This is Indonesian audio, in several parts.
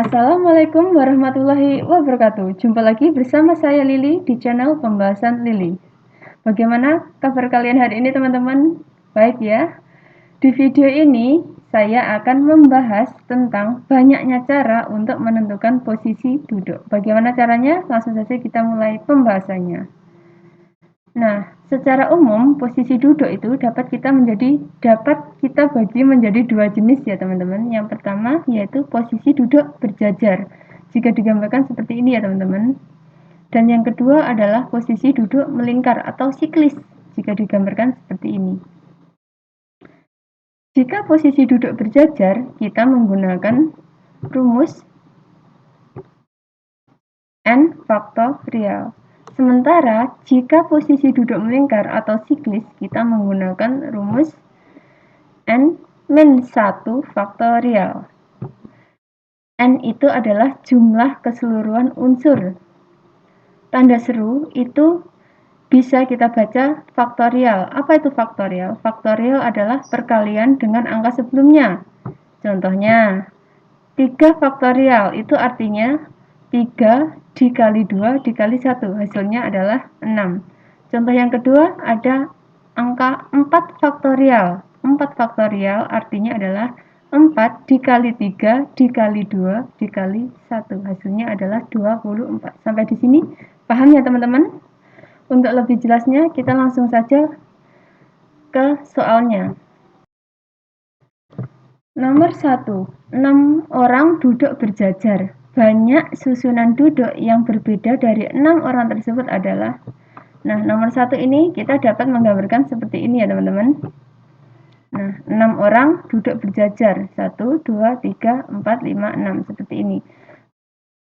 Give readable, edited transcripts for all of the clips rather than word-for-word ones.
Assalamualaikum warahmatullahi wabarakatuh. Jumpa lagi bersama saya Lili di channel Pembahasan Lili. Bagaimana kabar kalian hari ini teman-teman? Baik ya. Di video ini saya akan membahas tentang banyaknya cara untuk menentukan posisi duduk. Bagaimana caranya? Langsung saja kita mulai pembahasannya. Nah, secara umum posisi duduk itu dapat kita bagi menjadi dua jenis ya teman-teman. Yang pertama yaitu posisi duduk berjajar. Jika digambarkan seperti ini ya teman-teman. Dan yang kedua adalah posisi duduk melingkar atau siklis. Jika digambarkan seperti ini. Jika posisi duduk berjajar, kita menggunakan rumus n faktorial. Sementara jika posisi duduk melingkar atau siklis, kita menggunakan rumus n-1 faktorial. N itu adalah jumlah keseluruhan unsur. Tanda seru itu bisa kita baca faktorial. Apa itu faktorial? Faktorial adalah perkalian dengan angka sebelumnya. Contohnya, 3 faktorial itu artinya 3 dikali 2 dikali 1. Hasilnya adalah 6. Contoh yang kedua ada angka 4 faktorial. 4 faktorial artinya adalah 4 dikali 3 dikali 2 dikali 1. Hasilnya adalah 24. Sampai di sini paham ya teman-teman? Untuk lebih jelasnya kita langsung saja ke soalnya. Nomor 1. 6 orang duduk berjajar. Banyak susunan duduk yang berbeda dari 6 orang tersebut adalah. Nah, nomor 1 ini kita dapat menggambarkan seperti ini ya teman-teman. Nah, 6 orang duduk berjajar. 1, 2, 3, 4, 5, 6. Seperti ini.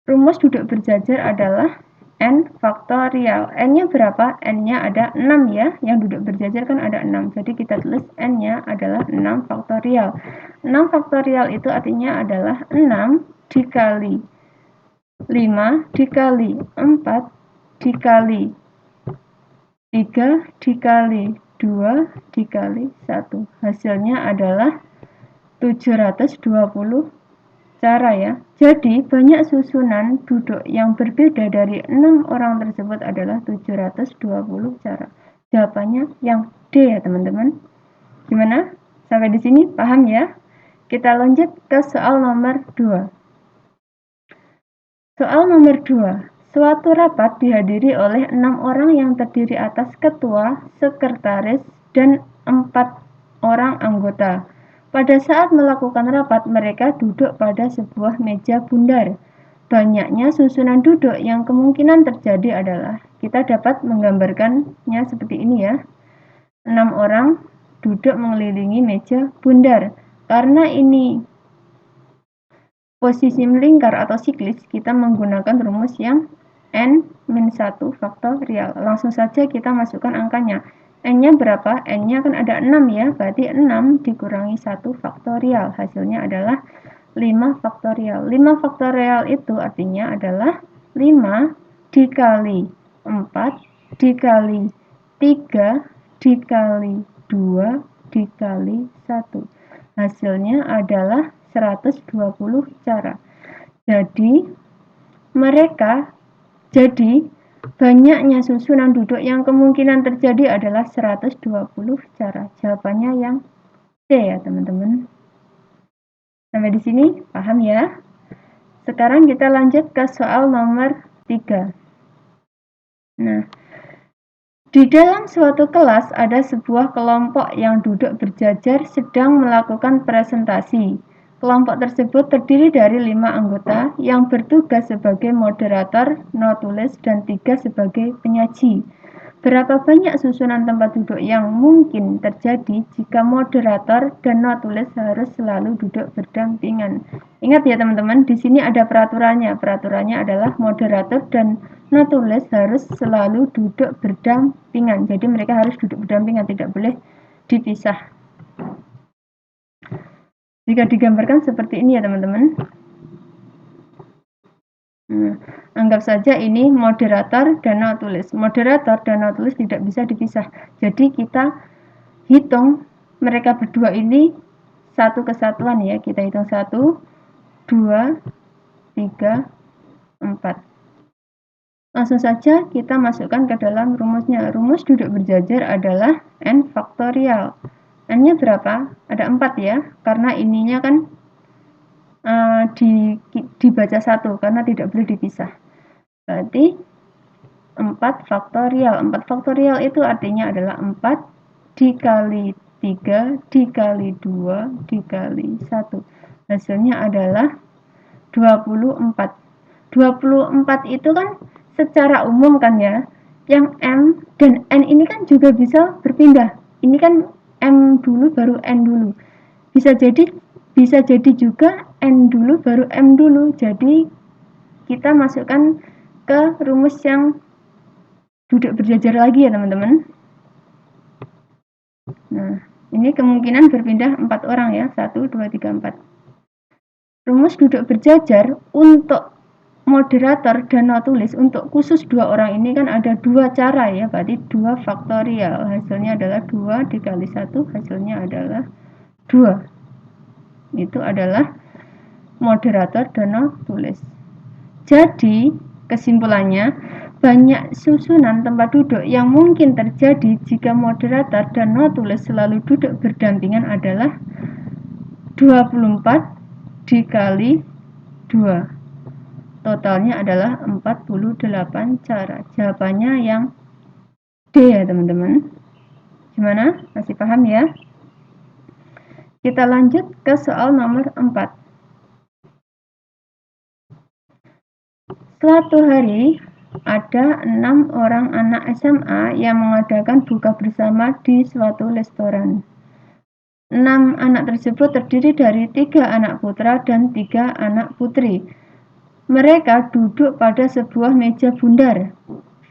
Rumus duduk berjajar adalah n faktorial. N-nya berapa? N-nya ada 6 ya. Yang duduk berjajar kan ada 6. Jadi kita tulis N-nya adalah 6 faktorial. 6 faktorial itu artinya adalah 6 dikali 5 dikali 4 dikali 3 dikali 2 dikali 1. Hasilnya adalah 720 cara ya. Jadi banyak susunan duduk yang berbeda dari 6 orang tersebut adalah 720 cara. Jawabannya yang D ya teman-teman. Gimana? Sampai di sini paham ya? Kita lanjut ke soal nomor 2. Soal nomor 2. Suatu rapat dihadiri oleh 6 orang yang terdiri atas ketua, sekretaris, dan 4 orang anggota. Pada saat melakukan rapat, mereka duduk pada sebuah meja bundar. Banyaknya susunan duduk yang kemungkinan terjadi adalah, kita dapat menggambarkannya seperti ini ya. 6 orang duduk mengelilingi meja bundar. Karena ini posisi melingkar atau siklis, kita menggunakan rumus yang n-1 faktorial. Langsung saja kita masukkan angkanya. N-nya berapa? N-nya kan ada 6 ya, berarti 6 dikurangi 1 faktorial. Hasilnya adalah 5 faktorial. 5 faktorial itu artinya adalah 5 dikali 4 dikali 3 dikali 2 dikali 1. Hasilnya adalah 120 cara. Jadi banyaknya susunan duduk yang kemungkinan terjadi adalah 120 cara. Jawabannya yang C ya teman-teman. Sampai di sini paham ya? Sekarang kita lanjut ke soal nomor 3. Nah, di dalam suatu kelas ada sebuah kelompok yang duduk berjajar sedang melakukan presentasi. Kelompok tersebut terdiri dari 5 anggota yang bertugas sebagai moderator, notulis, dan 3 sebagai penyaji. Berapa banyak susunan tempat duduk yang mungkin terjadi jika moderator dan notulis harus selalu duduk berdampingan? Ingat ya teman-teman, di sini ada peraturannya. Peraturannya adalah moderator dan notulis harus selalu duduk berdampingan. Jadi mereka harus duduk berdampingan, tidak boleh dipisah. Jika digambarkan seperti ini ya teman-teman. Anggap saja ini moderator dan notulis. Moderator dan notulis tidak bisa dipisah. Jadi kita hitung mereka berdua ini satu kesatuan ya. Kita hitung 1, 2, 3, 4. Langsung saja kita masukkan ke dalam rumusnya. Rumus duduk berjajar adalah n faktorial. N-nya berapa? Ada 4 ya, karena ininya kan dibaca 1, karena tidak boleh dipisah. Berarti 4 faktorial. 4 faktorial itu artinya adalah 4 dikali 3 dikali 2 dikali 1. Hasilnya adalah 24. 24 itu kan secara umum kan ya. Yang M dan N ini kan juga bisa berpindah. Ini kan M dulu baru N dulu. Bisa jadi juga N dulu baru M dulu. Jadi kita masukkan ke rumus yang duduk berjajar lagi ya teman-teman. Nah, ini kemungkinan berpindah 4 orang ya. 1, 2, 3, 4. Rumus duduk berjajar untuk moderator dan notulis, untuk khusus 2 orang ini kan ada 2 cara ya. Berarti 2 faktorial. Hasilnya adalah 2 dikali 1. Hasilnya adalah 2. Itu adalah moderator dan notulis. Jadi, kesimpulannya, banyak susunan tempat duduk yang mungkin terjadi jika moderator dan notulis selalu duduk berdampingan adalah 24 dikali 2. Totalnya adalah 48 cara. Jawabannya yang D ya teman-teman. Gimana? Masih paham ya? Kita lanjut ke soal nomor 4. Suatu hari, ada 6 orang anak SMA yang mengadakan buka bersama di suatu restoran. 6 anak tersebut terdiri dari 3 anak putra dan 3 anak putri. Mereka duduk pada sebuah meja bundar.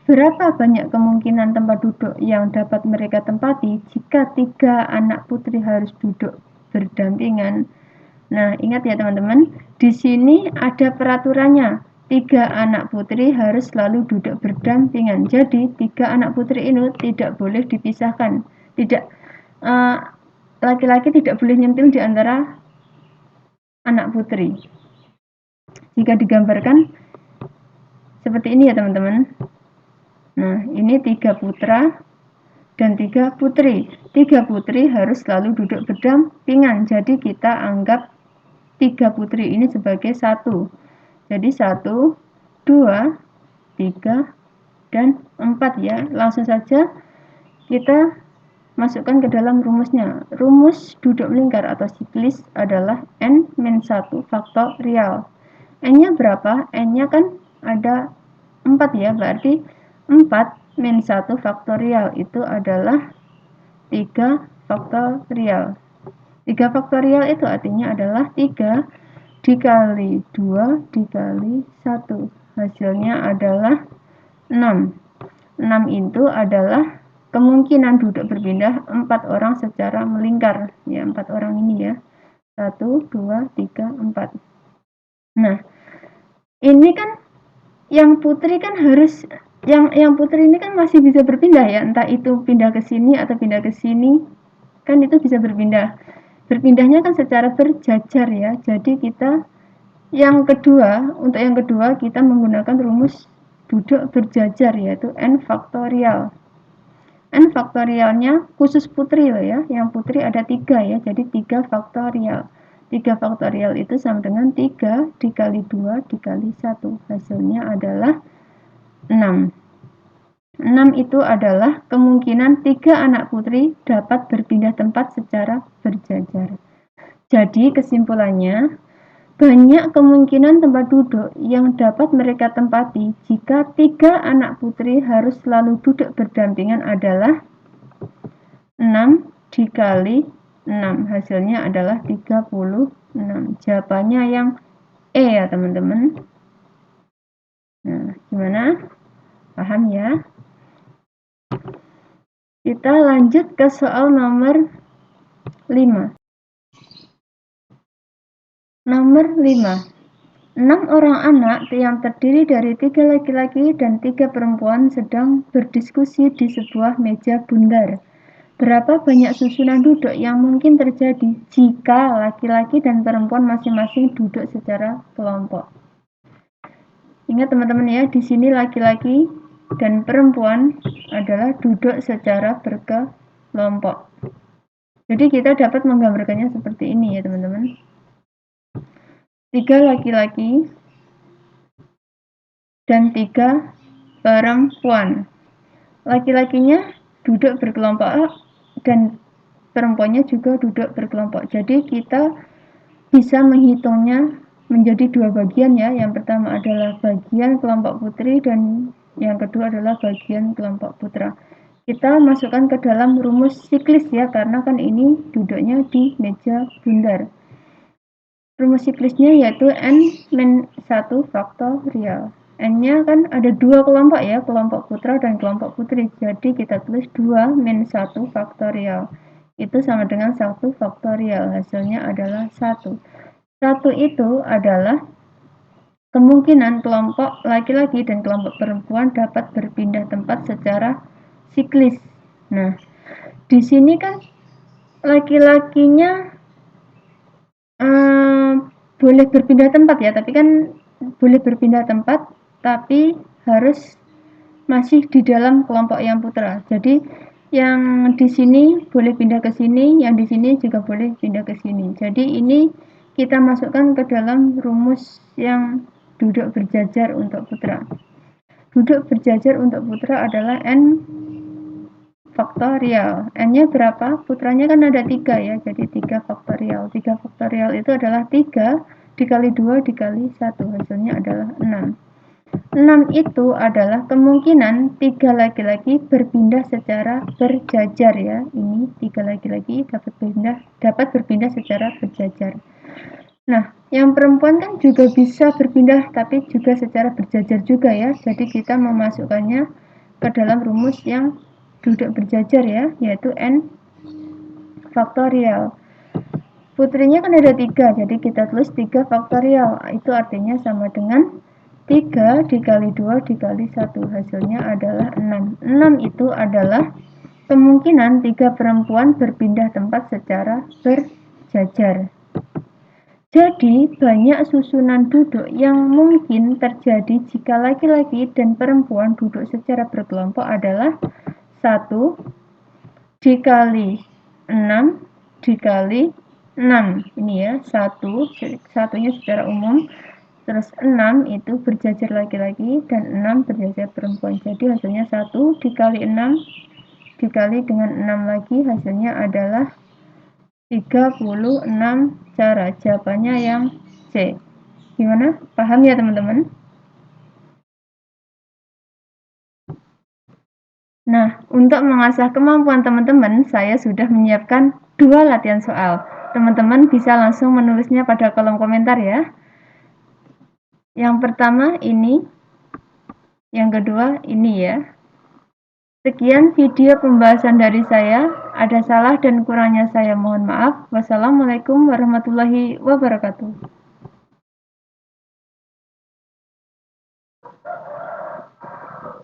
Berapa banyak kemungkinan tempat duduk yang dapat mereka tempati jika 3 anak putri harus duduk berdampingan? Nah, ingat ya teman-teman, di sini ada peraturannya. 3 anak putri harus selalu duduk berdampingan. Jadi 3 anak putri ini tidak boleh dipisahkan. Laki-laki tidak boleh nyempil di antara anak putri. Jika digambarkan seperti ini ya teman-teman. Nah, ini 3 putra dan 3 putri. 3 putri harus selalu duduk berdampingan. Jadi kita anggap 3 putri ini sebagai 1. Jadi 1, 2, 3, dan 4 ya. Langsung saja kita masukkan ke dalam rumusnya. Rumus duduk melingkar atau siklis adalah N-1 faktorial. N-nya berapa? N-nya kan ada 4 ya. Berarti 4 min 1 faktorial itu adalah 3 faktorial. 3 faktorial itu artinya adalah 3 dikali 2 dikali 1. Hasilnya adalah 6. 6 itu adalah kemungkinan duduk berpindah 4 orang secara melingkar. Ya, 4 orang ini ya. 1, 2, 3, 4. Nah, ini kan yang putri kan harus yang putri ini kan masih bisa berpindah ya, entah itu pindah ke sini atau pindah ke sini. Kan itu bisa berpindah. Berpindahnya kan secara berjajar ya. Jadi kita untuk yang kedua kita menggunakan rumus duduk berjajar yaitu N faktorial. N faktorialnya khusus putri loh ya. Yang putri ada 3 ya. Jadi 3 faktorial. 3 faktorial itu sama dengan 3 dikali 2 dikali 1. Hasilnya adalah 6. 6 itu adalah kemungkinan 3 anak putri dapat berpindah tempat secara berjajar. Jadi kesimpulannya, banyak kemungkinan tempat duduk yang dapat mereka tempati jika 3 anak putri harus selalu duduk berdampingan adalah 6 dikali 6. Hasilnya adalah 36. Jawabannya yang E ya teman-teman. Nah, gimana? Paham ya? Kita lanjut ke soal nomor 5. Nomor 5. 6 orang anak yang terdiri dari 3 laki-laki dan 3 perempuan sedang berdiskusi di sebuah meja bundar. Berapa banyak susunan duduk yang mungkin terjadi jika laki-laki dan perempuan masing-masing duduk secara kelompok? Ingat teman-teman ya, di sini laki-laki dan perempuan adalah duduk secara berkelompok. Jadi kita dapat menggambarkannya seperti ini ya teman-teman. 3 laki-laki dan 3 perempuan. Laki-lakinya duduk berkelompok dan perempuannya juga duduk berkelompok. Jadi kita bisa menghitungnya menjadi 2 bagian ya. Yang pertama adalah bagian kelompok putri dan yang kedua adalah bagian kelompok putra. Kita masukkan ke dalam rumus siklis ya, karena kan ini duduknya di meja bundar. Rumus siklisnya yaitu N-1 faktorial. N-nya kan ada 2 kelompok ya, kelompok putra dan kelompok putri. Jadi kita tulis 2 min 1 faktorial. Itu sama dengan 1 faktorial. Hasilnya adalah 1. 1 itu adalah kemungkinan kelompok laki-laki dan kelompok perempuan dapat berpindah tempat secara siklis. Nah, di sini kan laki-lakinya boleh berpindah tempat ya, tapi kan boleh berpindah tempat, tapi harus masih di dalam kelompok yang putra. Jadi yang di sini boleh pindah ke sini, yang di sini juga boleh pindah ke sini. Jadi ini kita masukkan ke dalam rumus yang duduk berjajar untuk putra. Duduk berjajar untuk putra adalah N faktorial. N-nya berapa? Putranya kan ada 3 ya, jadi 3 faktorial. 3 faktorial itu adalah 3 dikali 2 dikali 1, hasilnya adalah 6. 6 itu adalah kemungkinan 3 laki-laki berpindah secara berjajar ya. Ini 3 laki-laki dapat berpindah secara berjajar. Nah, yang perempuan kan juga bisa berpindah tapi juga secara berjajar juga ya. Jadi kita memasukkannya ke dalam rumus yang duduk berjajar ya, yaitu N faktorial. Putrinya kan ada 3, jadi kita tulis 3 faktorial. Itu artinya sama dengan 3 dikali 2 dikali 1, hasilnya adalah 6. 6 itu adalah kemungkinan 3 perempuan berpindah tempat secara berjajar. Jadi, banyak susunan duduk yang mungkin terjadi jika laki-laki dan perempuan duduk secara berkelompok adalah 1 dikali 6 dikali 6. Ini ya, 1-nya secara umum. Terus 6 itu berjajar laki-laki dan 6 berjajar perempuan. Jadi hasilnya 1 dikali 6 dikali dengan 6 lagi, hasilnya adalah 36 cara. Jawabannya yang C. Gimana? Paham ya teman-teman? Nah, untuk mengasah kemampuan teman-teman, saya sudah menyiapkan 2 latihan soal. Teman-teman bisa langsung menulisnya pada kolom komentar ya. Yang pertama ini, yang kedua ini ya. Sekian video pembahasan dari saya. Ada salah dan kurangnya saya mohon maaf. Wassalamualaikum warahmatullahi wabarakatuh.